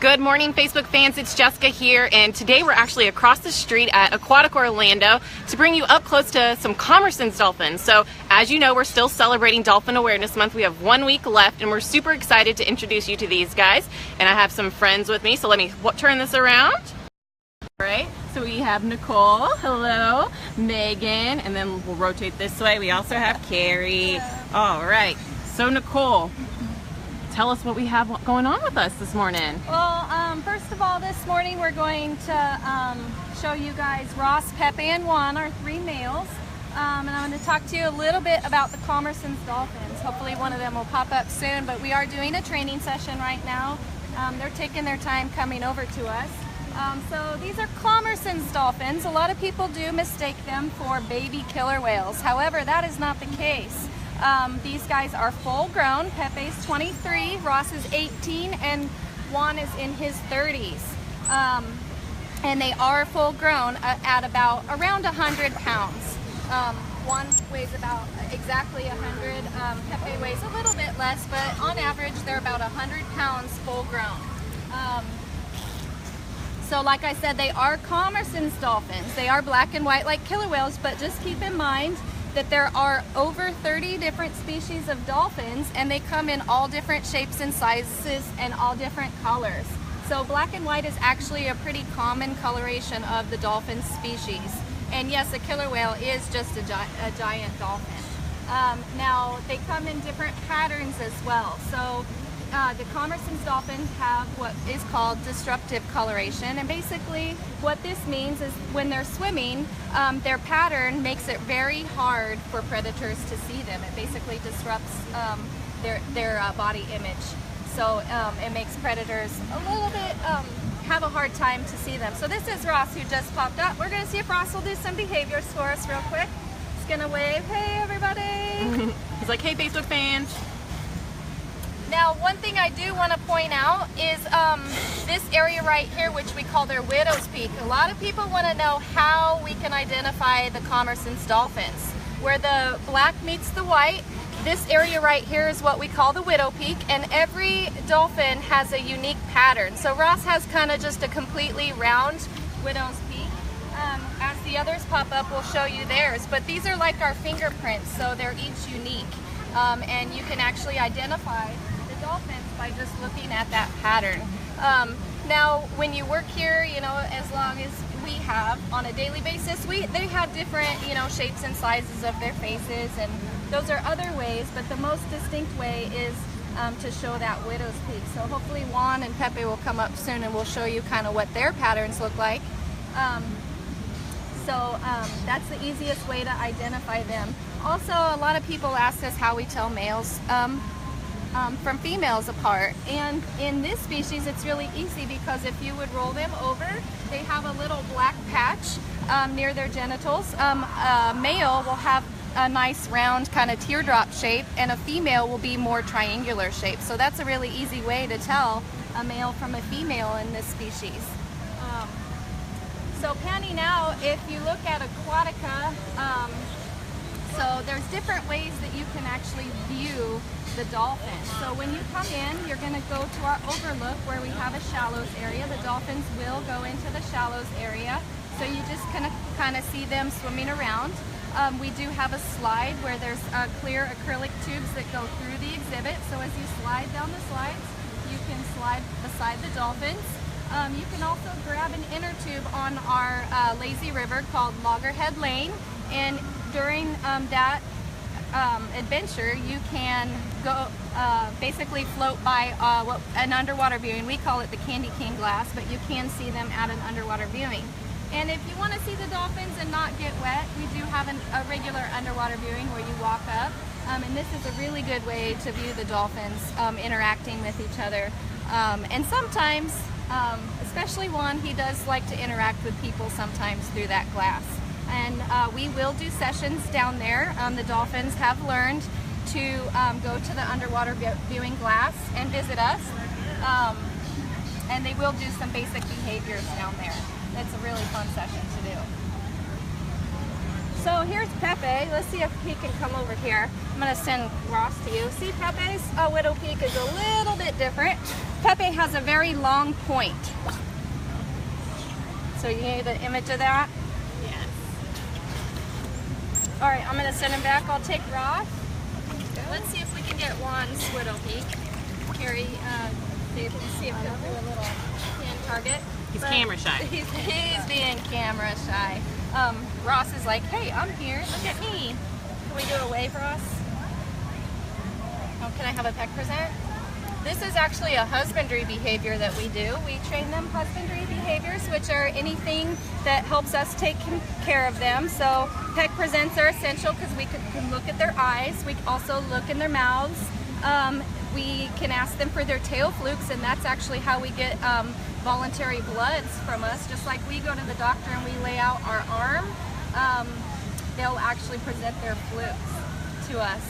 Good morning, Facebook fans. It's Jessica here, and today we're actually across the street at Aquatica Orlando to bring you up close to some Commerson's dolphins. So, as you know, we're still celebrating Dolphin Awareness Month. We have 1 week left, and we're super excited to introduce you to these guys. And I have some friends with me, so let me turn this around. All right, so we have Nicole, hello, Megan, and then we'll rotate this way. We also have Carrie. All right, so Nicole, tell us what we have going on with us this morning. Well, first of all, this morning we're going to show you guys Ross, Pepe, and Juan, our 3 males. And I'm going to talk to you a little bit about the Commerson's dolphins. Hopefully one of them will pop up soon, but we are doing a training session right now. They're taking their time coming over to us. So these are Commerson's dolphins. A lot of people do mistake them for baby killer whales. However, that is not the case. These guys are full grown. Pepe's 23, Ross is 18, and Juan is in his 30s. And they are full grown at around 100 pounds. Juan weighs about exactly 100. Pepe weighs a little bit less, but on average they're about 100 pounds full grown. So like I said, they are Commerson's dolphins. They are black and white like killer whales, but just keep in mind that there are over 30 different species of dolphins, and they come in all different shapes and sizes and all different colors. So black and white is actually a pretty common coloration of the dolphin species. And yes, a killer whale is just a giant dolphin. Now, they come in different patterns as well. So the Commerson's dolphins have what is called disruptive coloration, and basically what this means is when they're swimming, their pattern makes it very hard for predators to see them. It basically disrupts their body image, so it makes predators a little bit have a hard time to see them. So this is Ross, who just popped up. We're going to see if Ross will do some behaviors for us real quick. He's going to wave, hey everybody. He's like, hey Facebook fans. Now, one thing I do want to point out is this area right here, which we call their widow's peak. A lot of people want to know how we can identify the Commerson's dolphins. Where the black meets the white, this area right here is what we call the widow peak, and every dolphin has a unique pattern. So Ross has kind of just a completely round widow's peak. As the others pop up, we'll show you theirs, but these are like our fingerprints, so they're each unique. And you can actually identify dolphins by just looking at that pattern. Now, when you work here, you know, as long as we have on a daily basis, they have different, you know, shapes and sizes of their faces, and those are other ways, but the most distinct way is to show that widow's peak. So hopefully Juan and Pepe will come up soon and we'll show you kind of what their patterns look like. That's the easiest way to identify them. Also, a lot of people ask us how we tell males from females apart, and in this species it's really easy because if you would roll them over, they have a little black patch near their genitals. A male will have a nice round kind of teardrop shape, and a female will be more triangular shape. So that's a really easy way to tell a male from a female in this species. So panning out, if you look at Aquatica, so there's different ways that you can actually view the dolphin. So when you come in, you're going to go to our overlook where we have a shallows area. The dolphins will go into the shallows area, so you just kind of see them swimming around. We do have a slide where there's clear acrylic tubes that go through the exhibit, so as you slide down the slides, you can slide beside the dolphins. You can also grab an inner tube on our lazy river called Loggerhead Lane, and during that adventure, you can go basically float by an underwater viewing. We call it the Candy Cane glass, but you can see them at an underwater viewing. And if you want to see the dolphins and not get wet, we do have a regular underwater viewing where you walk up, and this is a really good way to view the dolphins interacting with each other. And sometimes, especially Juan, he does like to interact with people sometimes through that glass. And we will do sessions down there. The dolphins have learned to go to the underwater viewing glass and visit us. And they will do some basic behaviors down there. That's a really fun session to do. So here's Pepe. Let's see if he can come over here. I'm going to send Ross to you. See, Pepe's widow peak is a little bit different. Pepe has a very long point. So you need an image of that? Yes. All right, I'm gonna send him back. I'll take Ross. Let's see if we can get Juan's Swiddle Peak. Carrie, see if he'll do a little hand target. He's camera shy. He's being camera shy. Ross is like, hey, I'm here. Look at me. Can we do a wave, Ross? Oh, can I have a peck present? This is actually a husbandry behavior that we do. We train them husbandry behaviors, which are anything that helps us take care of them. So peck presents are essential because we can look at their eyes. We also look in their mouths. We can ask them for their tail flukes, and that's actually how we get voluntary bloods from us. Just like we go to the doctor and we lay out our arm, they'll actually present their flukes to us.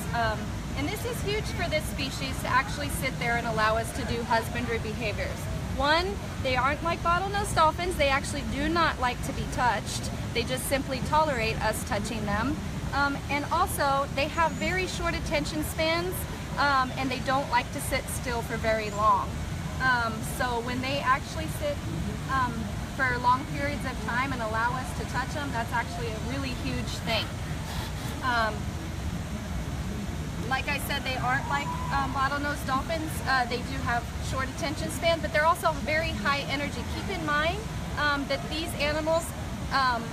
And this is huge for this species to actually sit there and allow us to do husbandry behaviors. One, they aren't like bottlenose dolphins. They actually do not like to be touched. They just simply tolerate us touching them. And also, they have very short attention spans, and they don't like to sit still for very long. So when they actually sit for long periods of time and allow us to touch them, that's actually a really huge thing. Like I said, they aren't like bottlenose dolphins. They do have short attention span, but they're also very high energy. Keep in mind that these animals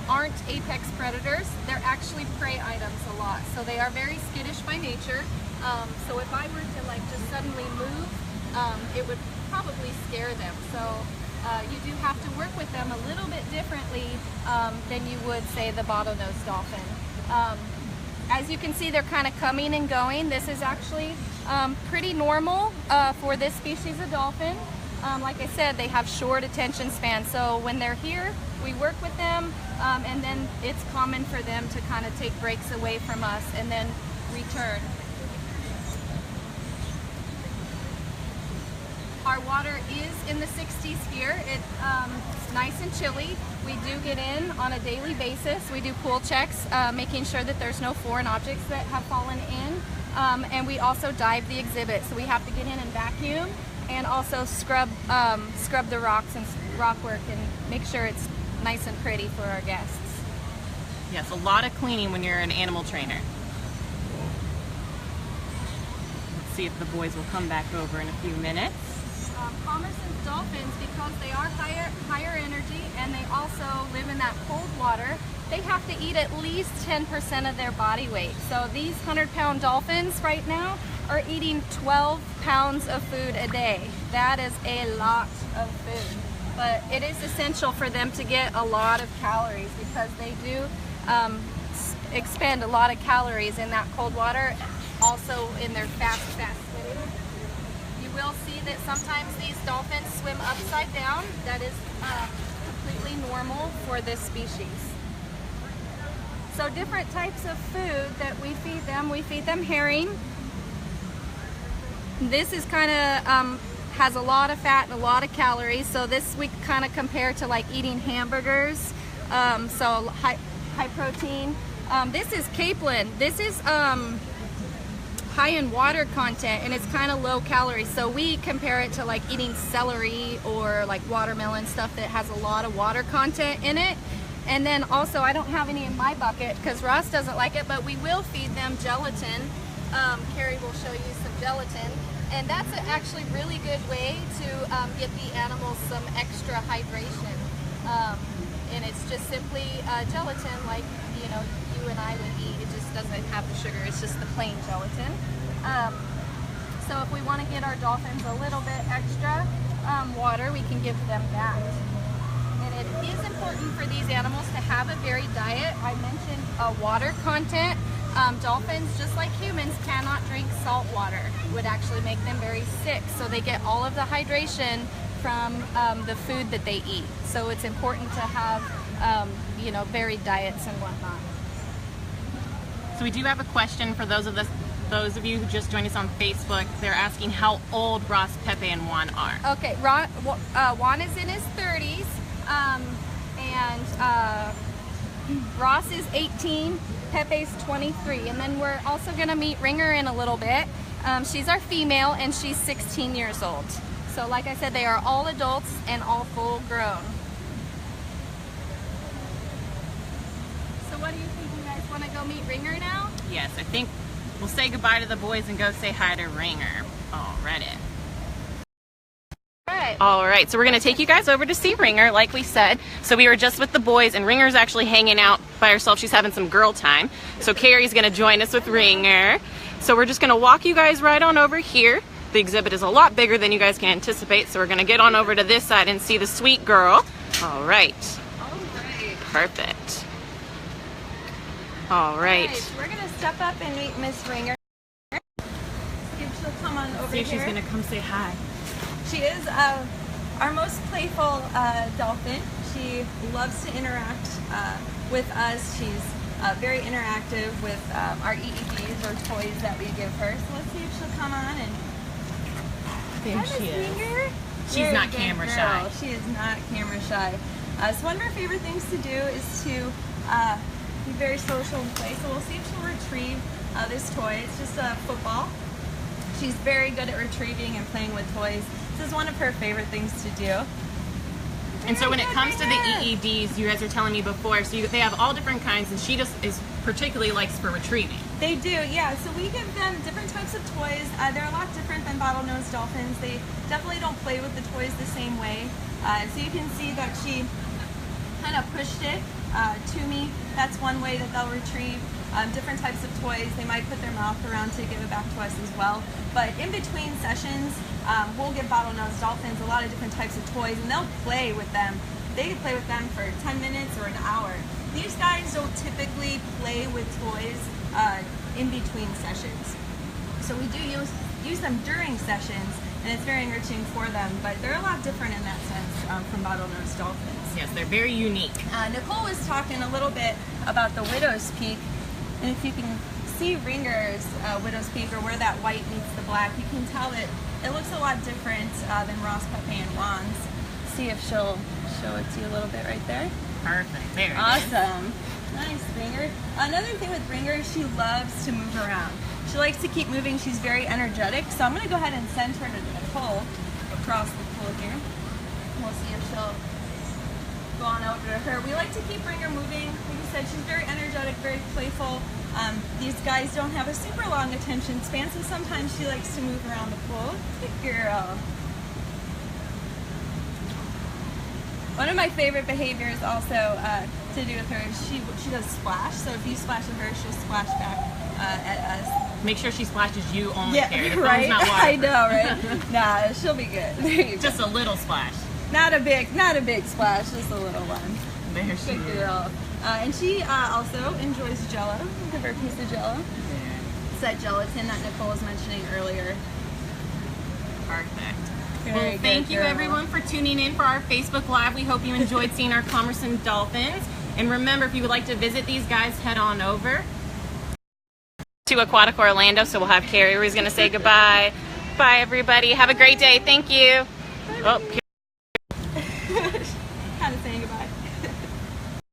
aren't apex predators. They're actually prey items a lot. So they are very skittish by nature. So if I were to like just suddenly move, it would probably scare them. So you do have to work with them a little bit differently than you would, say, the bottlenose dolphin. As you can see, they're kind of coming and going. This is actually pretty normal for this species of dolphin. Like I said, they have short attention span. So when they're here, we work with them, and then it's common for them to kind of take breaks away from us and then return. Our water is in the 60s here. It's nice and chilly. We do get in on a daily basis. We do pool checks, making sure that there's no foreign objects that have fallen in. And we also dive the exhibit. So we have to get in and vacuum and also scrub the rocks and rock work and make sure it's nice and pretty for our guests. Yes, a lot of cleaning when you're an animal trainer. Let's see if the boys will come back over in a few minutes. Commerson's dolphins, because they are higher energy and they also live in that cold water, they have to eat at least 10% of their body weight. So these 100-pound dolphins right now are eating 12 pounds of food a day. That is a lot of food. But it is essential for them to get a lot of calories because they do expend a lot of calories in that cold water, also in their fast swimming. You will see that sometimes these dolphins swim upside down. That is completely normal for this species. So different types of food that we feed them herring. This is kind of has a lot of fat and a lot of calories. So this we kind of compare to like eating hamburgers. So high protein. This is capelin. This is high in water content and it's kind of low calories. So we compare it to like eating celery or like watermelon, stuff that has a lot of water content in it. And then also, I don't have any in my bucket because Ross doesn't like it, but we will feed them gelatin. Carrie will show you some gelatin. And that's actually really good way to get the animals some extra hydration. And it's just simply gelatin like, you know, you and I would eat. It just doesn't have the sugar, it's just the plain gelatin. So if we want to get our dolphins a little bit extra water, we can give them that. And it is important for these animals to have a varied diet. I mentioned water content. Dolphins, just like humans, cannot drink salt water. It would actually make them very sick. So they get all of the hydration from the food that they eat. So it's important to have, you know, varied diets and whatnot. So we do have a question for those of you who just joined us on Facebook. They're asking how old Ross, Pepe, and Juan are. Okay, Juan is in his 30s, and Ross is 18, Pepe's 23, and then we're also going to meet Ringer in a little bit. She's our female, and she's 16 years old. So like I said, they are all adults and all full grown. So what do you think? You guys want to go meet Ringer now? Yes, I think we'll say goodbye to the boys and go say hi to Ringer. Alrighty. All right, so we're gonna take you guys over to see Ringer, like we said. So we were just with the boys, and Ringer's actually hanging out by herself. She's having some girl time. So Carrie's gonna join us with Ringer. So we're just gonna walk you guys right on over here. The exhibit is a lot bigger than you guys can anticipate, so we're gonna get on over to this side and see the sweet girl. All right. Perfect. All right. So we're gonna step up and meet Miss Ringer. See if she'll come on over See if here. she's gonna come say hi. She is our most playful dolphin. She loves to interact with us. She's very interactive with our EEDs or toys that we give her. So let's see if she'll come on and. There she is. Ringer. She's not camera shy. She is not camera shy. So one of her favorite things to do is to be very social and play. So we'll see if she'll retrieve this toy. It's just a football. She's very good at retrieving and playing with toys. This is one of her favorite things to do. And so when it comes to the EEDs, you guys are telling me before, so they have all different kinds, and she just is particularly likes for retrieving. They do, yeah. So we give them different types of toys. They're a lot different than bottlenose dolphins. They definitely don't play with the toys the same way. So you can see that she kind of pushed it to me. That's one way that they'll retrieve. Different types of toys. They might put their mouth around to give it back to us as well. But in between sessions, we'll give bottlenose dolphins a lot of different types of toys, and they'll play with them. They can play with them for 10 minutes or an hour. These guys don't typically play with toys in between sessions. So we do use them during sessions, and it's very enriching for them, but they're a lot different in that sense from bottlenose dolphins. Yes, they're very unique. Nicole was talking a little bit about the widow's peak, and if you can see Ringer's widow's peak, or where that white meets the black, you can tell that it looks a lot different than Ross, Pepe, and Ron's. See if she'll show it to you a little bit right there. Perfect. There it is. Awesome. Nice, Ringer. Another thing with Ringer is she loves to move around. She likes to keep moving. She's very energetic. So I'm going to go ahead and send her to Nicole across the pool here. We'll see if she'll go on over to her. We like to keep Ringer moving. Like I said, she's very energetic, very playful. These guys don't have a super long attention span, so sometimes she likes to move around the pool. Good girl. One of my favorite behaviors also to do with her is she does splash. So if you splash at her, she'll splash back at us. Make sure she splashes you only. Yeah, Carrie. The right. phone's not I waterproof. know, right? Nah, she'll be good. There you go. Just a little splash. Not a big splash, just a little one. There she Good is. girl. And she also enjoys Jello. Give her a piece of Jello. It's that gelatin that Nicole was mentioning earlier. Perfect. Very Well, good thank you girl. everyone for tuning in for our Facebook Live. We hope you enjoyed seeing our Commerson dolphins. And remember, if you would like to visit these guys, head on over to Aquatica Orlando. So we'll have Carrie who's going to say goodbye. Bye, everybody. Have a great day. Thank you. Oh, Kind of saying goodbye.